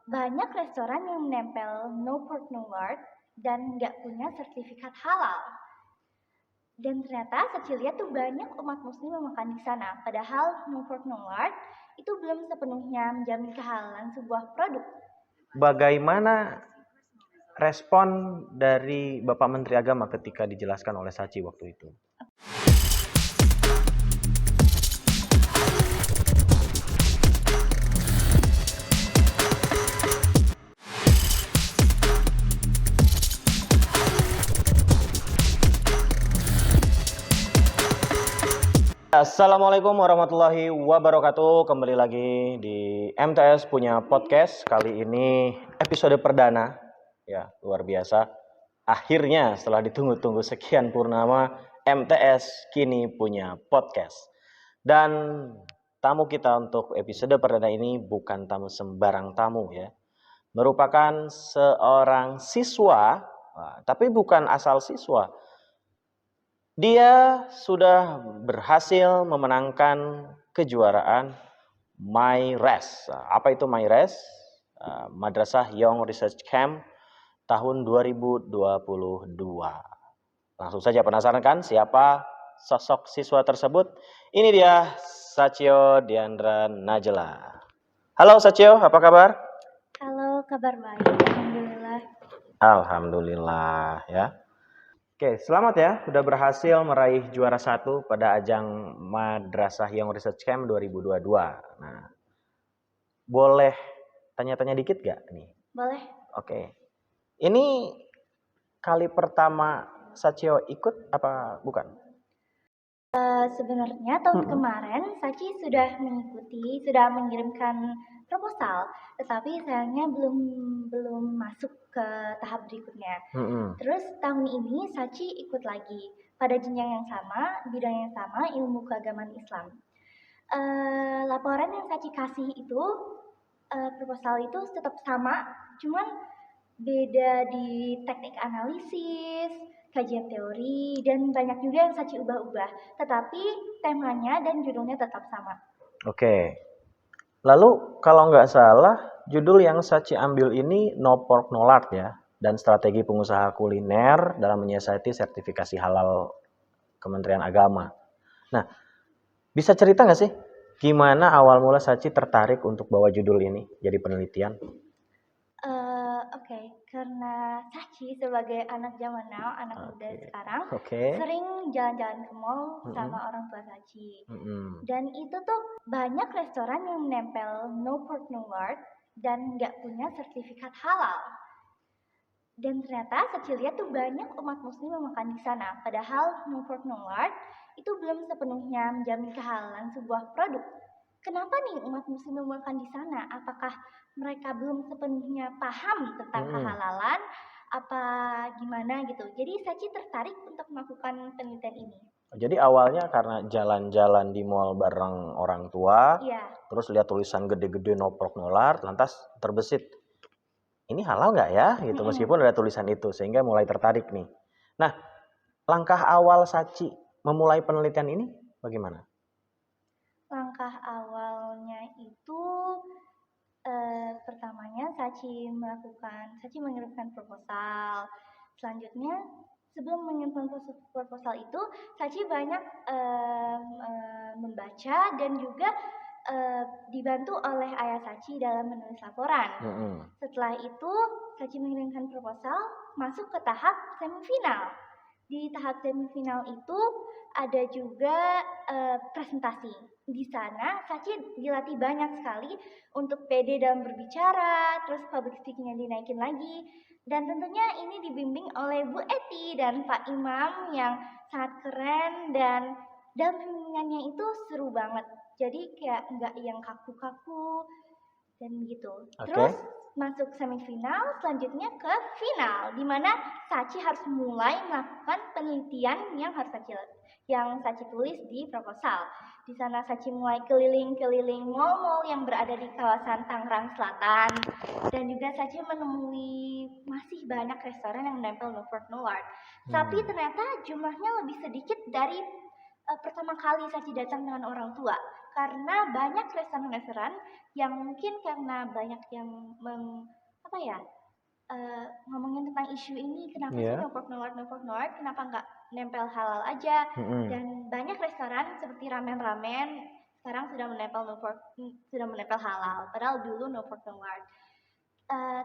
Banyak restoran yang menempel no pork no lard dan nggak punya sertifikat halal. Dan ternyata Sachi lihat tuh banyak umat muslim yang makan di sana. Padahal no pork no lard itu belum sepenuhnya menjamin kehalalan sebuah produk. Bagaimana respon dari Bapak Menteri Agama ketika dijelaskan oleh Sachi waktu itu? Assalamualaikum warahmatullahi wabarakatuh. Kembali lagi di MTS punya podcast. Kali ini episode perdana. Ya, luar biasa. Akhirnya setelah ditunggu-tunggu sekian purnama, MTS kini punya podcast. Dan tamu kita untuk episode perdana ini bukan tamu sembarang tamu ya. Merupakan seorang siswa, tapi bukan asal siswa. Dia sudah berhasil memenangkan kejuaraan MyRes. Apa itu MyRes? Madrasah Young Research Camp tahun 2022. Langsung saja penasaran kan siapa sosok siswa tersebut? Ini dia Satyo Diandra Najela. Halo Satyo, apa kabar? Halo, kabar baik, alhamdulillah. Alhamdulillah ya. Oke, selamat ya, sudah berhasil meraih juara 1 pada ajang Madrasah Young Research Camp 2022. Nah, boleh tanya-tanya dikit gak nih? Boleh. Oke, ini kali pertama Satyo ikut apa bukan? Sebenarnya tahun kemarin Sachi sudah mengirimkan proposal, tetapi sayangnya belum masuk ke tahap berikutnya. Terus tahun ini Sachi ikut lagi pada jenjang yang sama, bidang yang sama, ilmu keagamaan Islam. Laporan yang Sachi kasih itu proposal itu tetap sama, cuman beda di teknik analisis, kajian teori, dan banyak juga yang Sachi ubah-ubah. Tetapi temanya dan judulnya tetap sama. Oke. Lalu kalau nggak salah, judul yang Sachi ambil ini No Pork No Lard ya, dan strategi pengusaha kuliner dalam menyiasati sertifikasi halal Kementerian Agama. Nah, bisa cerita nggak sih gimana awal mula Sachi tertarik untuk bawa judul ini jadi penelitian? Oke, karena Sachi sebagai anak zaman now, anak muda sekarang, Oke. sering jalan-jalan ke mall sama orang tua Sachi. Dan itu tuh banyak restoran yang menempel no pork no lard dan nggak punya sertifikat halal. Dan ternyata Sachi lihat tuh banyak umat muslim yang makan di sana. Padahal no pork no lard itu belum sepenuhnya menjamin kehalalan sebuah produk. Kenapa nih umat muslim yang makan di sana? Apakah mereka belum sepenuhnya paham tentang kehalalan? Apa gimana gitu? Jadi Sachi tertarik untuk melakukan penelitian ini. Jadi awalnya karena jalan-jalan di mall bareng orang tua, terus lihat tulisan gede-gede no pork no lard, lantas terbesit, ini halal nggak ya? Gitu. Meskipun ada tulisan itu, sehingga mulai tertarik nih. Nah, langkah awal Sachi memulai penelitian ini bagaimana? Langkah awalnya itu pertamanya Sachi mengirimkan proposal. Selanjutnya sebelum mengirimkan proposal itu, Sachi banyak membaca dan juga dibantu oleh ayah Sachi dalam menulis laporan. Setelah itu, Sachi mengirimkan proposal masuk ke tahap semifinal. Di tahap semifinal itu ada juga presentasi. Di sana Sachi dilatih banyak sekali untuk pede dalam berbicara, terus public speaking-nya dinaikin lagi. Dan tentunya ini dibimbing oleh Bu Eti dan Pak Imam yang sangat keren, dan dalam bimbingannya itu seru banget. Jadi kayak nggak yang kaku-kaku dan gitu. Terus masuk semifinal, selanjutnya ke final, di mana Sachi harus mulai melakukan penelitian yang Sachi tulis di proposal. Di sana Sachi mulai keliling-keliling mall-mall yang berada di kawasan Tangerang Selatan, dan juga Sachi menemui masih banyak restoran yang menempel no pork no lard. Tapi ternyata jumlahnya lebih sedikit dari pertama kali Sachi datang dengan orang tua, karena banyak restoran-restoran yang mungkin karena banyak yang ngomongin tentang isu ini, kenapa sih no pork no lard, kenapa nggak nempel halal aja? Dan banyak restoran seperti ramen sekarang sudah menempel halal, padahal dulu no pork no lard.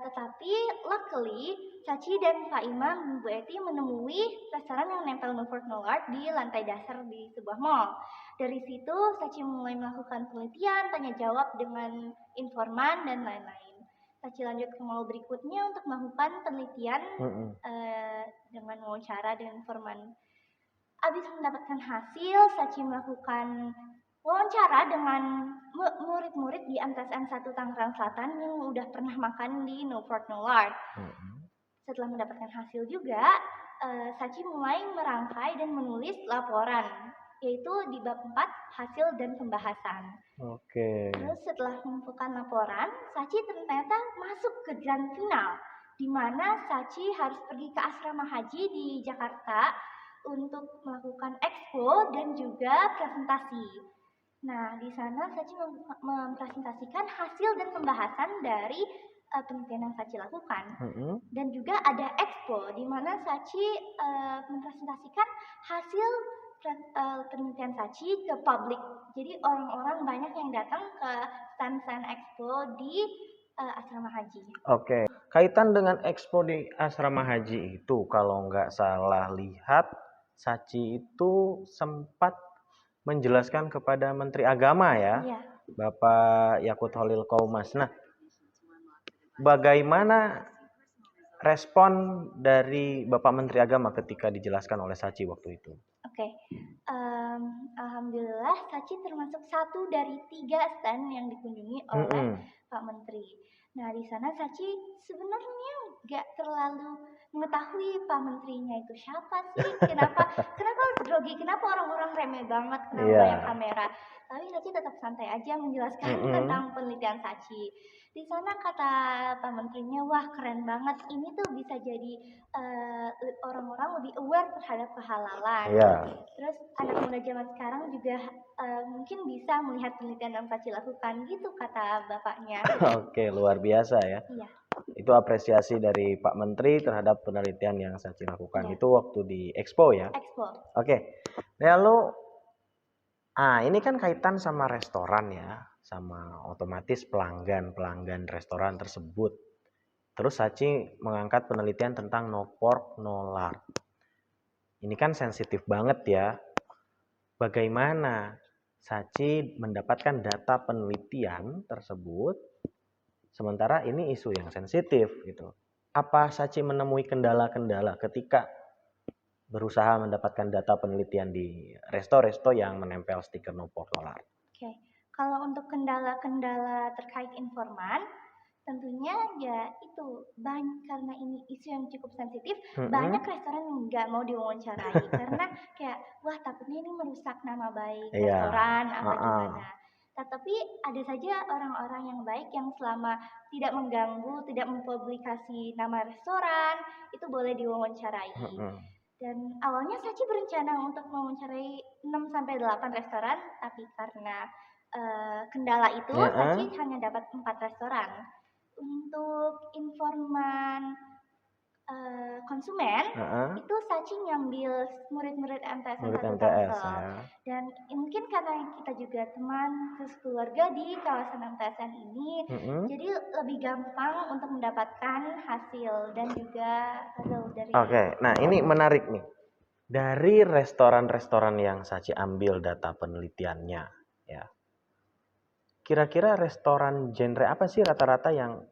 Tetapi luckily Sachi dan Pak Imam, Bu Eti menemui restoran yang nempel no pork no lard di lantai dasar di sebuah mall. Dari situ Sachi mulai melakukan penelitian, tanya jawab dengan informan dan lain-lain. Sachi lanjut ke mall berikutnya untuk melakukan penelitian dengan wawancara dengan informan. Habis mendapatkan hasil, Sachi melakukan wawancara dengan murid-murid di MTSN 1 Tangerang Selatan yang udah pernah makan di No Pork No Lard. Setelah mendapatkan hasil juga, Sachi mulai merangkai dan menulis laporan, yaitu di bab 4 hasil dan pembahasan. Terus setelah mengumpulkan laporan, Sachi ternyata masuk ke grand final, di mana Sachi harus pergi ke asrama haji di Jakarta untuk melakukan expo dan juga presentasi. Nah, di sana Sachi mempresentasikan hasil dan pembahasan dari penelitian yang Sachi lakukan. Dan juga ada expo di mana Sachi mempresentasikan hasil penelitian Sachi ke publik. Jadi orang-orang banyak yang datang ke stand-stand expo di asrama haji. Oke. Kaitan dengan expo di asrama haji itu, kalau nggak salah lihat, Sachi itu sempat menjelaskan kepada Menteri Agama ya, Bapak Yakut Holil Qaumas. Nah, bagaimana respon dari Bapak Menteri Agama ketika dijelaskan oleh Sachi waktu itu? Alhamdulillah Sachi termasuk satu dari 3 stand yang dikunjungi oleh Pak Menteri. Nah, di sana Sachi sebenarnya nggak terlalu mengetahui Pak Menterinya itu siapa sih, kenapa grogi, kenapa orang-orang remeh banget, kenapa banyak kamera. Tapi Sachi tetap santai aja menjelaskan tentang penelitian Sachi. Di sana kata Pak Menterinya, wah keren banget, ini tuh bisa jadi orang-orang lebih aware terhadap kehalalan. Terus anak muda zaman sekarang juga mungkin bisa melihat penelitian yang Sachi lakukan, gitu kata bapaknya. Oke, luar biasa ya. Itu apresiasi dari Pak Menteri terhadap penelitian yang Sachi lakukan. Itu waktu di Expo ya? Expo. Oke. Lalu, ini kan kaitan sama restoran ya, sama otomatis pelanggan restoran tersebut. Terus Sachi mengangkat penelitian tentang no pork no lard. Ini kan sensitif banget ya. Bagaimana Sachi mendapatkan data penelitian tersebut, sementara ini isu yang sensitif gitu. Apa Sachi menemui kendala-kendala ketika berusaha mendapatkan data penelitian di resto-resto yang menempel stiker no pork no lard? Oke. Kalau untuk kendala-kendala terkait informan, tentunya ya itu karena ini isu yang cukup sensitif, banyak restoran yang nggak mau diwawancarai karena kayak wah takutnya ini merusak nama baik restoran apa gimana. Tapi ada saja orang-orang yang baik yang selama tidak mengganggu, tidak mempublikasi nama restoran, itu boleh diwawancarai. Dan awalnya Sachi berencana untuk mewawancarai 6-8 restoran, tapi karena kendala itu Sachi hanya dapat 4 restoran. Untuk informan konsumen, itu Sachi ngambil murid-murid MTSN 1 Tangsel. Dan mungkin karena kita juga teman keluarga di kawasan MTSN ini, jadi lebih gampang untuk mendapatkan hasil dan juga hasil dari. Nah ini menarik nih. Dari restoran-restoran yang Sachi ambil data penelitiannya, ya. Kira-kira restoran genre apa sih rata-rata yang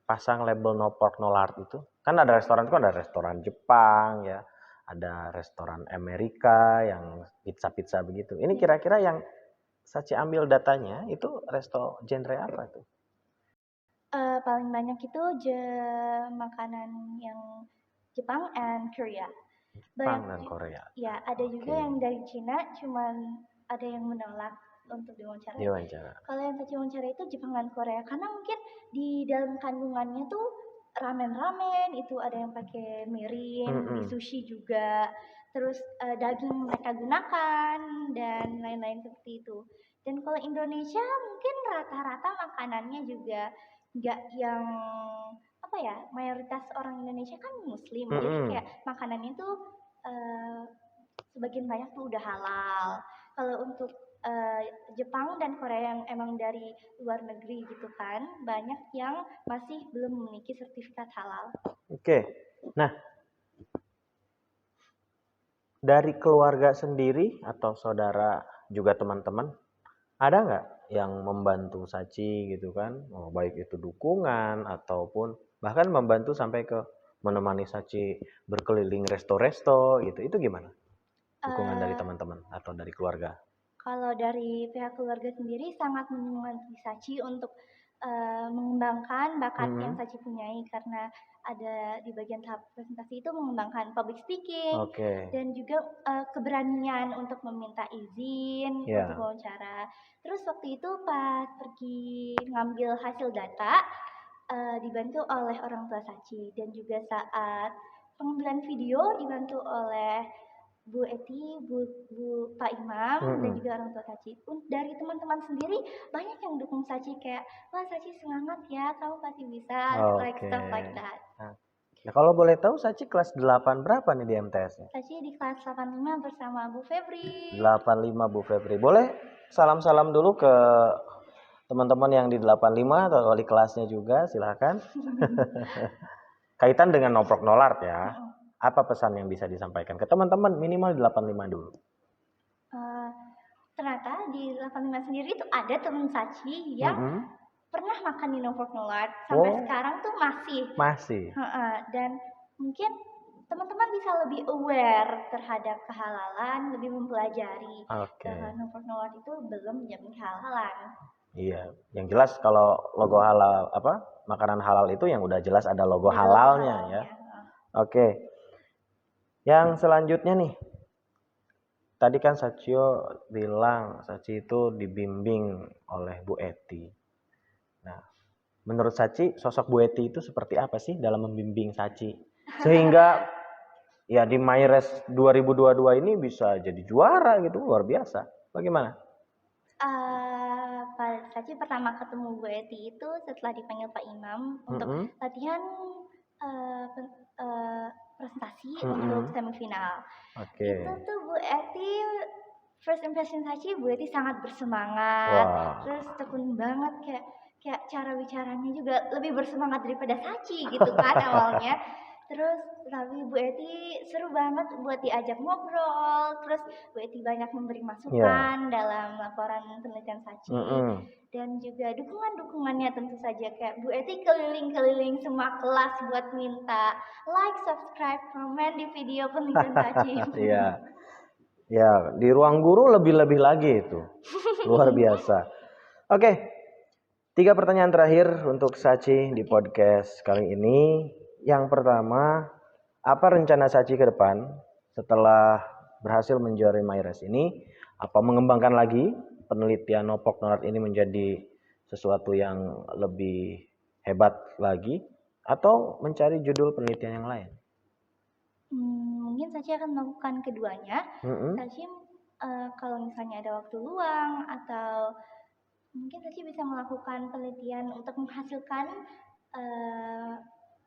pasang label no pork no lard itu? Kan ada restoran itu, ada restoran Jepang ya, ada restoran Amerika yang pizza-pizza begitu. Ini kira-kira yang Sachi ambil datanya itu resto genre apa tuh? Paling banyak itu makanan yang Jepang and Korea. Jepang dan Korea. Ya, ada juga yang dari Cina, cuman ada yang menolak untuk diwawancara. Kalau yang Sachi wawancara itu Jepang dan Korea, karena mungkin di dalam kandungannya tuh ramen itu ada yang pakai mirin, di sushi juga, terus daging mereka gunakan dan lain-lain seperti itu. Dan kalau Indonesia mungkin rata-rata makanannya juga nggak yang apa ya, mayoritas orang Indonesia kan Muslim, jadi kayak makanannya tuh sebagian banyak tuh udah halal. Kalau untuk Jepang dan Korea yang emang dari luar negeri gitu kan, banyak yang masih belum memiliki sertifikat halal. Oke. Nah, dari keluarga sendiri atau saudara juga teman-teman, ada nggak yang membantu Sachi gitu kan? Oh, baik itu dukungan ataupun bahkan membantu sampai ke menemani Sachi berkeliling resto-resto gitu. Itu gimana? Dukungan dari teman-teman atau dari keluarga? Kalau dari pihak keluarga sendiri sangat menyemangati Sachi untuk mengembangkan bakat yang Sachi punyai, karena ada di bagian tahap presentasi itu mengembangkan public speaking dan juga keberanian untuk meminta izin untuk wawancara. Terus waktu itu pas pergi ngambil hasil data dibantu oleh orang tua Sachi, dan juga saat pengambilan video dibantu oleh Bu Eti, Bu Pak Imam, dan juga orang tua Sachi. Dari teman-teman sendiri banyak yang dukung Sachi, kayak, wah Sachi semangat ya, kamu pasti bisa, like stuff like that. Nah, kalau boleh tahu Sachi kelas 8 berapa nih di MTS-nya? Sachi di kelas 85 bersama Bu Febri. 85 Bu Febri. Boleh salam-salam dulu ke teman-teman yang di 85 atau wali kelasnya juga, silakan. Kaitan dengan Noprok Nolart ya. Apa pesan yang bisa disampaikan ke teman-teman minimal 85 dulu? Ternyata di 85 sendiri tuh ada teman Sachi yang pernah makan di Noprok Nolart. Sampai sekarang tuh masih. Dan mungkin teman-teman bisa lebih aware terhadap kehalalan, lebih mempelajari bahwa Noprok Nolart itu belum menjamin kehalalan. Iya, yang jelas kalau logo halal makanan halal itu yang udah jelas ada logo halalnya ya. Oke. Yang selanjutnya nih. Tadi kan Sachio bilang Sachi itu dibimbing oleh Bu Eti. Nah, menurut Sachi sosok Bu Eti itu seperti apa sih dalam membimbing Sachi? Sehingga ya di Mayres 2022 ini bisa jadi juara gitu, luar biasa. Bagaimana? Sachi pertama ketemu Bu Eti itu setelah dipanggil Pak Imam untuk latihan presentasi untuk semifinal. Itu tuh Bu Eti, first impression Sachi, Bu Eti sangat bersemangat, terus tekun banget, kayak cara bicaranya juga lebih bersemangat daripada Sachi gitu kan awalnya. Terus tapi Bu Eti seru banget buat diajak ngobrol, terus Bu Eti banyak memberi masukan dalam laporan penelitian Sachi, dan juga dukungannya tentu saja, kayak Bu Eti keliling-keliling semua kelas buat minta like, subscribe, komen di video penelitian Sachi. Ya, di ruang guru lebih-lebih lagi itu. Luar biasa. Oke. 3 pertanyaan terakhir untuk Sachi di podcast kali ini. Yang pertama, apa rencana Sachi ke depan setelah berhasil menjuarai Mayres ini? Apa mengembangkan lagi penelitian Noprok Nolart ini menjadi sesuatu yang lebih hebat lagi, atau mencari judul penelitian yang lain? Mungkin Sachi akan melakukan keduanya. Sachi kalau misalnya ada waktu luang, atau mungkin Sachi bisa melakukan penelitian untuk menghasilkan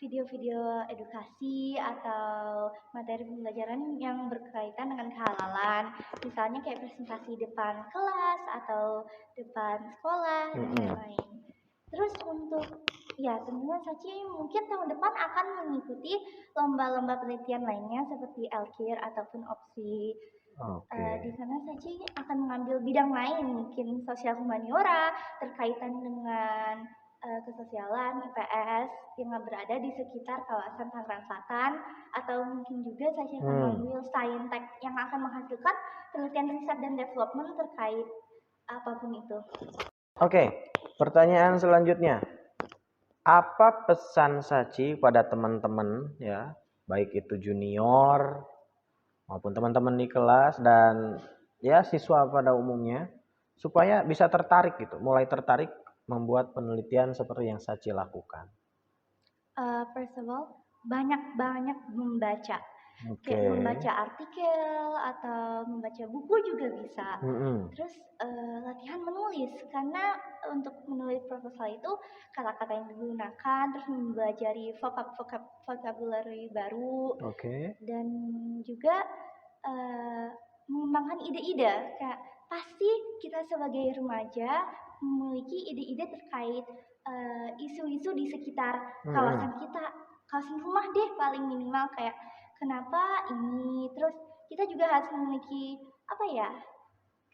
video-video edukasi atau materi pembelajaran yang berkaitan dengan kehalalan, misalnya kayak presentasi depan kelas atau depan sekolah dan lain-lain. Terus untuk tentunya Sachi mungkin tahun depan akan mengikuti lomba-lomba penelitian lainnya seperti Alkir ataupun Opsi. Di sana Sachi akan mengambil bidang lain, mungkin sosial humaniora terkaitan dengan kesosialan, IPS yang berada di sekitar kawasan Tangerang Selatan, atau mungkin juga Sachi akan mengambil Saintek yang akan menghasilkan penelitian riset dan development terkait apapun itu. Oke, pertanyaan selanjutnya. Apa pesan Sachi pada teman-teman ya, baik itu junior maupun teman-teman di kelas dan ya siswa pada umumnya, supaya bisa tertarik gitu, mulai tertarik membuat penelitian seperti yang Sachi lakukan? First of all, banyak-banyak membaca. Kayak membaca artikel atau membaca buku juga bisa. Terus latihan menulis, karena untuk menulis proposal itu kata-kata yang digunakan, terus mempelajari vocabulary baru, dan juga mengembangkan ide-ide. Kayak pasti kita sebagai remaja memiliki ide-ide terkait isu-isu di sekitar kawasan kita, kawasan rumah deh paling minimal, kayak kenapa ini. Terus kita juga harus memiliki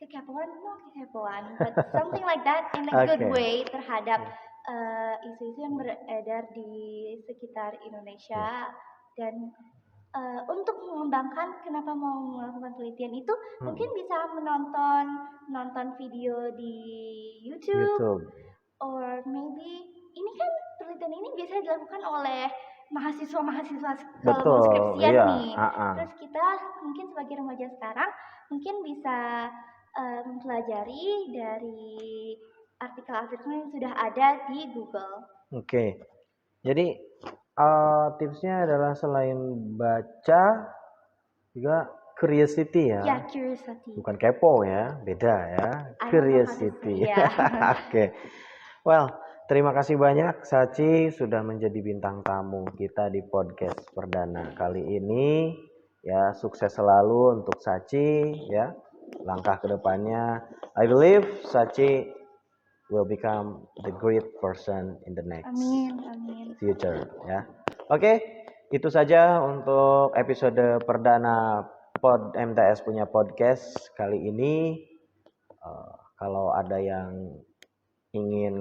kekepoan, but something like that in a good way terhadap isu-isu yang beredar di sekitar Indonesia. Dan untuk mengembangkan kenapa mau melakukan penelitian itu, mungkin bisa menonton video di YouTube. Or maybe ini kan penelitian ini biasanya dilakukan oleh mahasiswa kalau mau skripsian nih. Terus kita mungkin sebagai remaja sekarang mungkin bisa mempelajari dari artikel-artikel yang sudah ada di Google. Jadi tipsnya adalah selain baca juga curiosity ya. Ya, curiosity. Bukan kepo ya, beda ya. Curiosity. Well, terima kasih banyak Sachi sudah menjadi bintang tamu kita di podcast perdana kali ini. Ya, sukses selalu untuk Sachi ya. Langkah kedepannya, I believe Sachi will become the great person in the next future ya. Oke, itu saja untuk episode perdana MTS punya podcast kali ini. Kalau ada yang ingin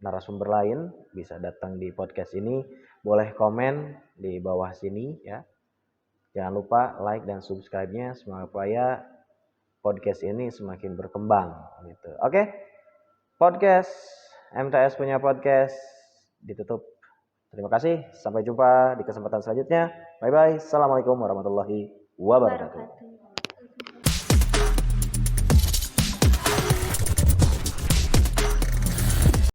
narasumber lain bisa datang di podcast ini, boleh komen di bawah sini ya. Jangan lupa like dan subscribe-nya supaya podcast ini semakin berkembang gitu. Oke. Podcast MTS punya podcast ditutup. Terima kasih. Sampai jumpa di kesempatan selanjutnya. Bye bye. Assalamualaikum warahmatullahi wabarakatuh.